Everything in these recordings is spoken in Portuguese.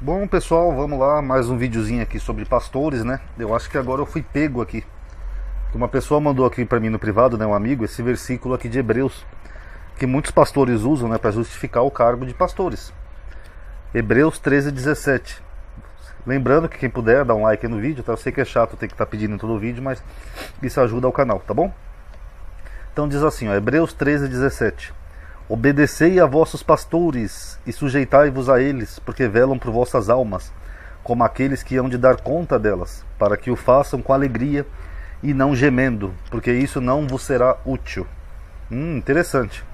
Bom, pessoal, vamos lá, mais um videozinho aqui sobre pastores, né? Eu acho que agora eu fui pego aqui. Uma pessoa mandou aqui para mim no privado, né, um amigo, esse versículo aqui de Hebreus, que muitos pastores usam, né, para justificar o cargo de pastores. Hebreus 13:17. Lembrando que quem puder, dá um like aí no vídeo, tá? Eu sei que é chato ter que estar pedindo em todo o vídeo, mas isso ajuda ao canal, tá bom? Então diz assim, ó, Hebreus 13:17. Obedecei a vossos pastores e sujeitai-vos a eles, porque velam por vossas almas, como aqueles que hão de dar conta delas, para que o façam com alegria e não gemendo, porque isso não vos será útil. Interessante.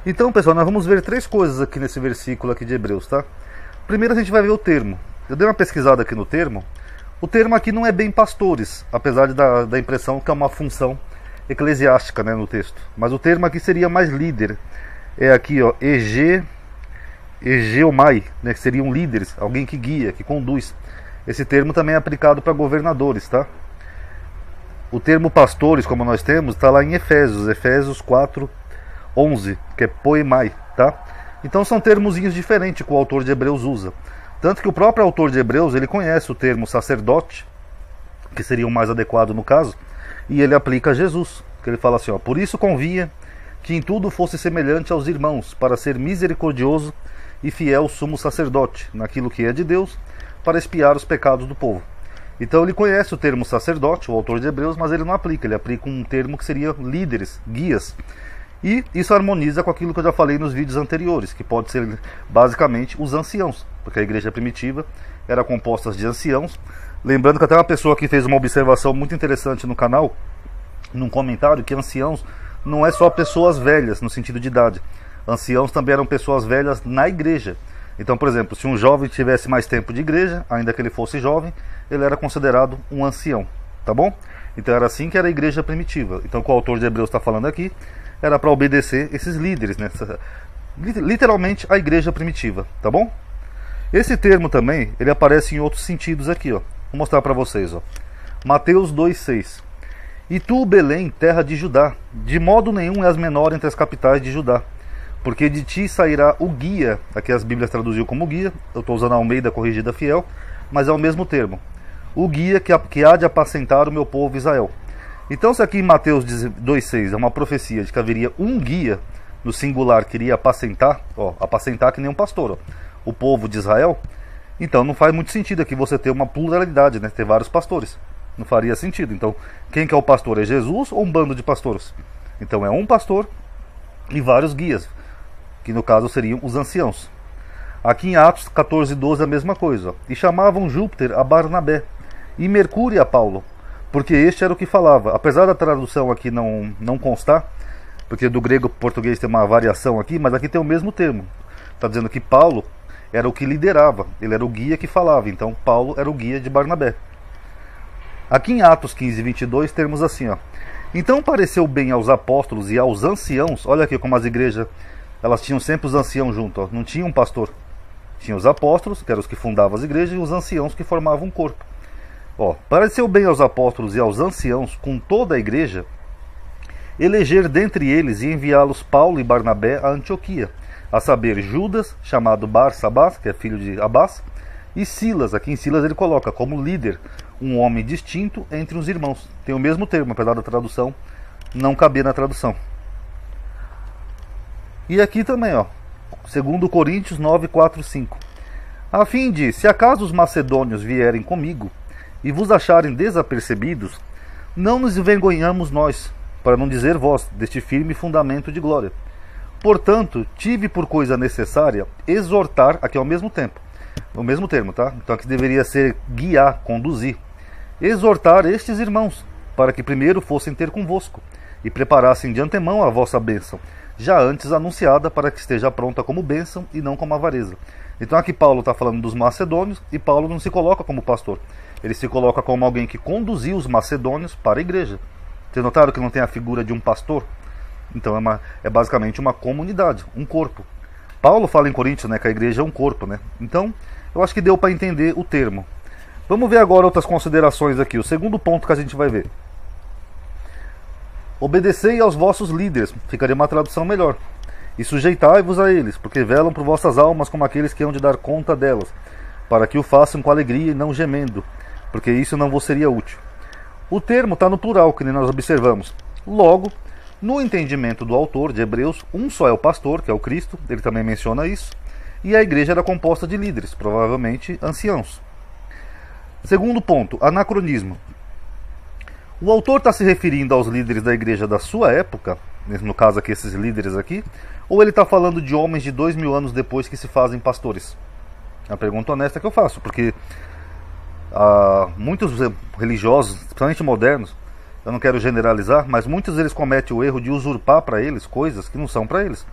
Então, pessoal, nós vamos ver três coisas aqui nesse versículo aqui de Hebreus, tá? Primeiro a gente vai ver o termo. Eu dei uma pesquisada aqui no termo. O termo aqui não é bem pastores, apesar de da impressão que é uma função eclesiástica, né, no texto. Mas o termo aqui seria mais líder. É aqui, ó, egeomai, né, que seriam líderes, alguém que guia, que conduz. Esse termo também é aplicado para governadores, tá? O termo pastores, como nós temos, está lá em Efésios 4:11, que é poemai, tá? Então são termozinhos diferentes que o autor de Hebreus usa. Tanto que o próprio autor de Hebreus, ele conhece o termo sacerdote, que seria o mais adequado no caso, e ele aplica a Jesus, que ele fala assim, ó, por isso convinha que em tudo fosse semelhante aos irmãos, para ser misericordioso e fiel sumo sacerdote, naquilo que é de Deus, para expiar os pecados do povo. Então ele conhece o termo sacerdote, o autor de Hebreus, mas ele não aplica, ele aplica um termo que seria líderes, guias. E isso harmoniza com aquilo que eu já falei nos vídeos anteriores, que pode ser basicamente os anciãos, porque a igreja primitiva era composta de anciãos. Lembrando que até uma pessoa que fez uma observação muito interessante no canal, num comentário, que anciãos não é só pessoas velhas no sentido de idade. Anciãos também eram pessoas velhas na igreja. Então, por exemplo, se um jovem tivesse mais tempo de igreja, ainda que ele fosse jovem, ele era considerado um ancião, tá bom? Então era assim que era a igreja primitiva. Então o que o autor de Hebreus está falando aqui era para obedecer esses líderes, né? Literalmente a igreja primitiva, tá bom? Esse termo também, ele aparece em outros sentidos aqui, ó. Vou mostrar para vocês, ó. Mateus 2:6. E tu, Belém, terra de Judá, de modo nenhum és menor entre as capitais de Judá, porque de ti sairá o guia, aqui as Bíblias traduziu como guia, eu estou usando a Almeida Corrigida Fiel, mas é o mesmo termo, o guia que há de apacentar o meu povo Israel. Então se aqui em Mateus 2:6 é uma profecia de que haveria um guia, no singular, que iria apacentar, ó, apacentar que nem um pastor, ó, o povo de Israel, então não faz muito sentido aqui você ter uma pluralidade, né, ter vários pastores. Não faria sentido. Então, quem que é o pastor? É Jesus ou um bando de pastores? Então é um pastor e vários guias, que no caso seriam os anciãos. Aqui em Atos 14:12 a mesma coisa. E chamavam Júpiter a Barnabé e Mercúrio a Paulo, porque este era o que falava. Apesar da tradução aqui não constar, porque do grego para o português tem uma variação aqui, mas aqui tem o mesmo termo. Está dizendo que Paulo era o que liderava, ele era o guia que falava. Então Paulo era o guia de Barnabé. Aqui em Atos 15:22 temos assim, ó. Então pareceu bem aos apóstolos e aos anciãos, olha aqui como as igrejas, elas tinham sempre os anciãos junto, ó. Não tinha um pastor. Tinha os apóstolos, que eram os que fundavam as igrejas, e os anciãos que formavam um corpo. Ó, pareceu bem aos apóstolos e aos anciãos, com toda a igreja, eleger dentre eles e enviá-los Paulo e Barnabé a Antioquia, a saber, Judas, chamado Barsabás, que é filho de Abás, e Silas, aqui em Silas ele coloca como líder, um homem distinto entre os irmãos. Tem o mesmo termo, apesar da tradução não caber na tradução. E aqui também, ó, 2 Coríntios 9:4-5. A fim de, se acaso os macedônios vierem comigo e vos acharem desapercebidos, não nos envergonhamos nós, para não dizer vós, deste firme fundamento de glória. Portanto, tive por coisa necessária exortar, aqui ao mesmo tempo, o mesmo termo, tá? Então aqui deveria ser guiar, conduzir. Exortar estes irmãos, para que primeiro fossem ter convosco, e preparassem de antemão a vossa bênção, já antes anunciada, para que esteja pronta como bênção e não como avareza. Então aqui Paulo está falando dos macedônios, e Paulo não se coloca como pastor. Ele se coloca como alguém que conduziu os macedônios para a igreja. Vocês notaram que não tem a figura de um pastor? Então é basicamente uma comunidade, um corpo. Paulo fala em Coríntios, né, que a igreja é um corpo, né? Então, eu acho que deu para entender o termo. Vamos ver agora outras considerações aqui. O segundo ponto que a gente vai ver. Obedecei aos vossos líderes, ficaria uma tradução melhor. E sujeitai-vos a eles, porque velam por vossas almas como aqueles que hão de dar conta delas. para que o façam com alegria e não gemendo, porque isso não vos seria útil. O termo está no plural, que nem nós observamos. Logo, no entendimento do autor de Hebreus, um só é o pastor, que é o Cristo, ele também menciona isso, e a igreja era composta de líderes, provavelmente anciãos. Segundo ponto, anacronismo. O autor está se referindo aos líderes da igreja da sua época, no caso aqui esses líderes aqui, ou ele está falando de homens de 2000 anos depois que se fazem pastores? É uma pergunta honesta que eu faço, porque muitos religiosos, principalmente modernos, eu não quero generalizar, mas muitos deles cometem o erro de usurpar para eles coisas que não são para eles.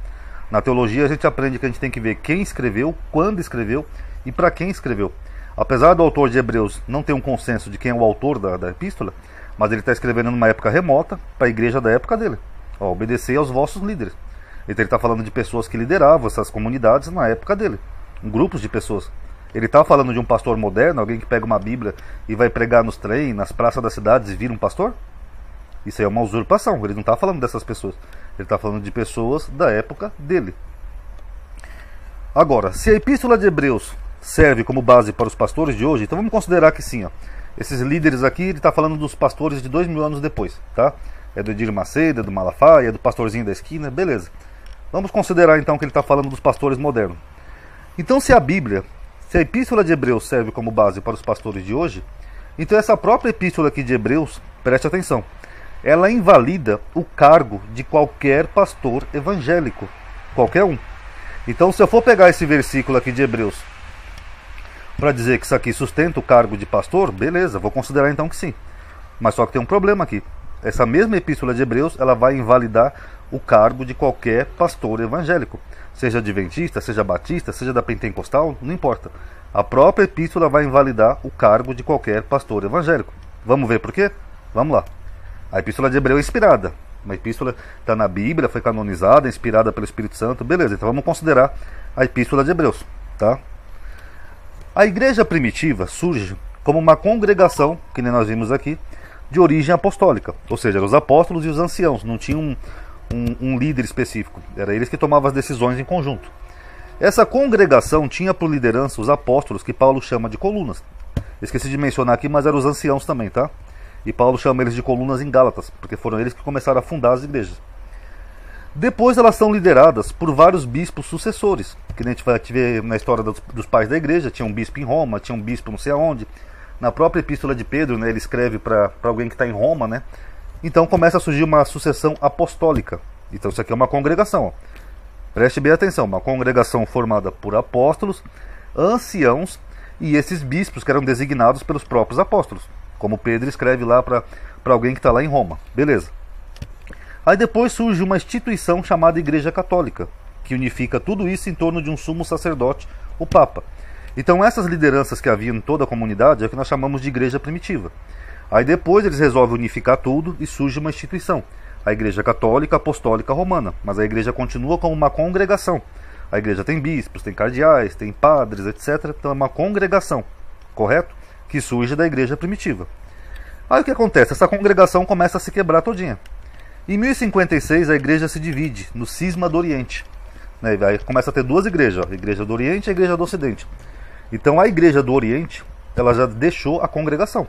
Na teologia a gente aprende que a gente tem que ver quem escreveu, quando escreveu e para quem escreveu. Apesar do autor de Hebreus não ter um consenso de quem é o autor da epístola, mas ele está escrevendo numa época remota para a igreja da época dele. Obedecer aos vossos líderes. Então ele está falando de pessoas que lideravam essas comunidades na época dele, grupos de pessoas. Ele está falando de um pastor moderno, alguém que pega uma Bíblia e vai pregar nos trens, nas praças das cidades e vira um pastor? Isso aí é uma usurpação, ele não está falando dessas pessoas. Ele está falando de pessoas da época dele. Agora, se a epístola de Hebreus serve como base para os pastores de hoje, então vamos considerar que sim, esses líderes aqui, ele está falando dos pastores de 2000 anos depois, tá? É do Edir Macedo, é do Malafaia, é do pastorzinho da esquina, beleza. Vamos considerar então que ele está falando dos pastores modernos. Então se a epístola de Hebreus serve como base para os pastores de hoje, então essa própria epístola aqui de Hebreus, preste atenção, ela invalida o cargo de qualquer pastor evangélico, qualquer um. Então se eu for pegar esse versículo aqui de Hebreus para dizer que isso aqui sustenta o cargo de pastor, beleza, vou considerar então que sim. Mas só que tem um problema aqui. Essa mesma epístola de Hebreus, ela vai invalidar o cargo de qualquer pastor evangélico. Seja adventista, seja batista, seja da pentecostal, não importa. A própria epístola vai invalidar o cargo de qualquer pastor evangélico. Vamos ver por quê? Vamos lá. A epístola de Hebreus é inspirada. Uma epístola está na Bíblia, foi canonizada, inspirada pelo Espírito Santo. Beleza, então vamos considerar a epístola de Hebreus, tá? A igreja primitiva surge como uma congregação, que nem nós vimos aqui, de origem apostólica. Ou seja, eram os apóstolos e os anciãos, não tinha um líder específico. Era eles que tomavam as decisões em conjunto. Essa congregação tinha por liderança os apóstolos, que Paulo chama de colunas. Esqueci de mencionar aqui, mas eram os anciãos também, tá? E Paulo chama eles de colunas em Gálatas, porque foram eles que começaram a fundar as igrejas. Depois elas são lideradas por vários bispos sucessores, que a gente vai ver na história dos pais da igreja. Tinha um bispo em Roma, tinha um bispo não sei aonde. Na própria epístola de Pedro, né, ele escreve para alguém que está em Roma, né? Então começa a surgir uma sucessão apostólica. Então isso aqui é uma congregação. Preste bem atenção, uma congregação formada por apóstolos, anciãos e esses bispos que eram designados pelos próprios apóstolos. Como Pedro escreve lá para alguém que está lá em Roma. Beleza. Aí depois surge uma instituição chamada Igreja Católica, que unifica tudo isso em torno de um sumo sacerdote, o Papa. Então essas lideranças que haviam em toda a comunidade é o que nós chamamos de igreja primitiva. Aí depois eles resolvem unificar tudo e surge uma instituição, a Igreja Católica Apostólica Romana. Mas a igreja continua como uma congregação. A igreja tem bispos, tem cardeais, tem padres, etc. Então é uma congregação, correto? Que surge da igreja primitiva. Aí o que acontece? Essa congregação começa a se quebrar todinha. Em 1056 a igreja se divide no Cisma do Oriente. Aí começa a ter duas igrejas, a igreja do Oriente e a igreja do Ocidente. Então a igreja do Oriente, ela já deixou a congregação.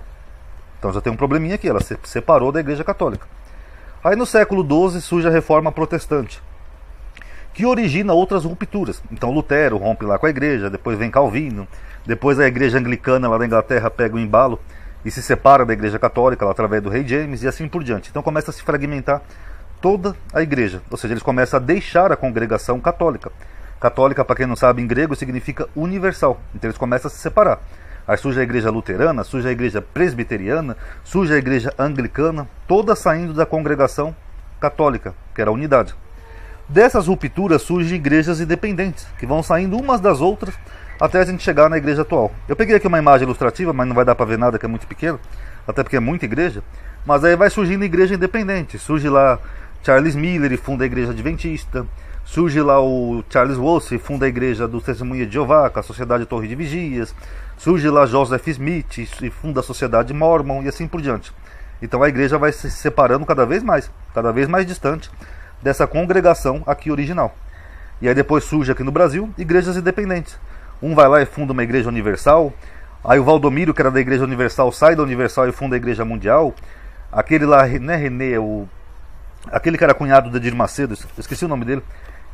Então já tem um probleminha aqui, ela se separou da igreja católica. Aí no século XII surge a reforma protestante, que origina outras rupturas. Então Lutero rompe lá com a igreja, depois vem Calvino, depois a igreja anglicana lá da Inglaterra pega o embalo e se separa da igreja católica lá, através do rei James e assim por diante. Então começa a se fragmentar toda a igreja, ou seja, eles começam a deixar a congregação católica. Católica, para quem não sabe, em grego significa universal. Então eles começam a se separar. Aí surge a igreja luterana, surge a igreja presbiteriana, surge a igreja anglicana, toda saindo da congregação católica, que era a unidade. Dessas rupturas surgem igrejas independentes, que vão saindo umas das outras até a gente chegar na igreja atual. Eu peguei aqui uma imagem ilustrativa, mas não vai dar para ver nada, que é muito pequeno, até porque é muita igreja. Mas aí vai surgindo igreja independente. Surge lá Charles Miller e funda a igreja adventista. Surge lá o Charles Wolfe e funda a igreja do Testemunha de Jeová, com a Sociedade Torre de Vigias. Surge lá Joseph Smith e funda a Sociedade Mormon e assim por diante. Então a igreja vai se separando cada vez mais distante dessa congregação aqui original. E aí depois surge aqui no Brasil igrejas independentes. Um vai lá e funda uma igreja universal. Aí o Valdomiro, que era da igreja universal, sai da universal e funda a igreja mundial. Aquele lá, não é René, aquele que era cunhado do Edir Macedo, esqueci o nome dele.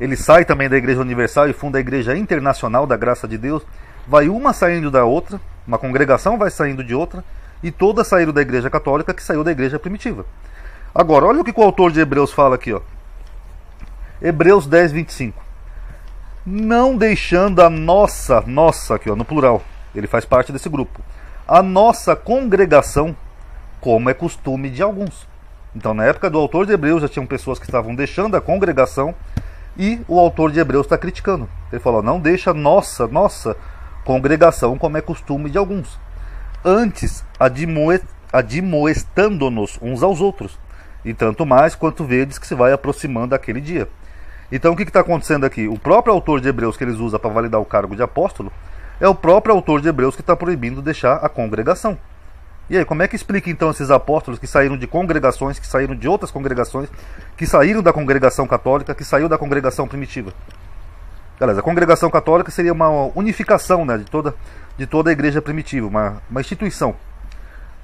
Ele sai também da igreja universal e funda a igreja internacional da graça de Deus. Vai uma saindo da outra, uma congregação vai saindo de outra, e todas saíram da igreja católica, que saiu da igreja primitiva. Agora, olha o que o autor de Hebreus fala aqui, ó. Hebreus 10, 25. Não deixando a nossa aqui, ó, no plural, ele faz parte desse grupo, a nossa congregação, como é costume de alguns. Então, na época do autor de Hebreus, já tinham pessoas que estavam deixando a congregação, e o autor de Hebreus está criticando. Ele falou, não deixa a nossa congregação, como é costume de alguns, antes admoestando-nos uns aos outros, e tanto mais quanto vedes que se vai aproximando aquele dia. Então o que está acontecendo aqui? O próprio autor de Hebreus que eles usam para validar o cargo de apóstolo é o próprio autor de Hebreus que está proibindo deixar a congregação. E aí, como é que explica então esses apóstolos que saíram de congregações, que saíram de outras congregações, que saíram da congregação católica, que saiu da congregação primitiva? Aliás, a congregação católica seria uma unificação, né, de toda a igreja primitiva, uma instituição.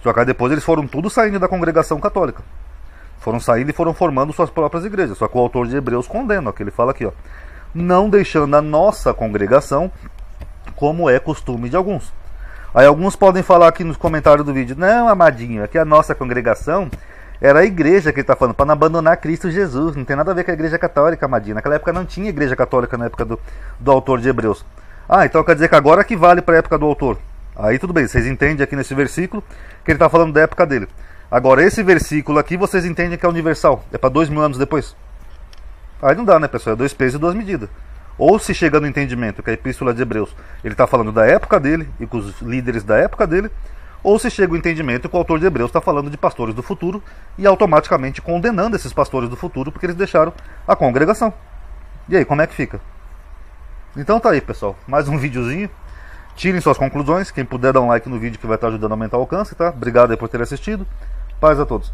Só que aí depois eles foram tudo saindo da congregação católica. Foram saindo e foram formando suas próprias igrejas. Só que o autor de Hebreus condena, que ele fala aqui, ó, não deixando a nossa congregação, como é costume de alguns. Aí alguns podem falar aqui nos comentários do vídeo, não, amadinho, aqui a nossa congregação era a igreja que ele está falando, para não abandonar Cristo Jesus, não tem nada a ver com a igreja católica, amadinho. Naquela época não tinha igreja católica, na época do autor de Hebreus. Ah, então quer dizer que agora que vale para a época do autor. Aí tudo bem, vocês entendem aqui nesse versículo que ele está falando da época dele. Agora esse versículo aqui vocês entendem que é universal, é para 2000 anos depois. Aí não dá, né, pessoal, é 2 pesos e 2 medidas. Ou se chega no entendimento que a epístola de Hebreus ele está falando da época dele e com os líderes da época dele, ou se chega o entendimento que o autor de Hebreus está falando de pastores do futuro e automaticamente condenando esses pastores do futuro porque eles deixaram a congregação. E aí, como é que fica? Então tá aí, pessoal, mais um videozinho. Tirem suas conclusões, quem puder dar um like no vídeo que vai estar ajudando a aumentar o alcance, tá? Obrigado aí por ter assistido. Paz a todos.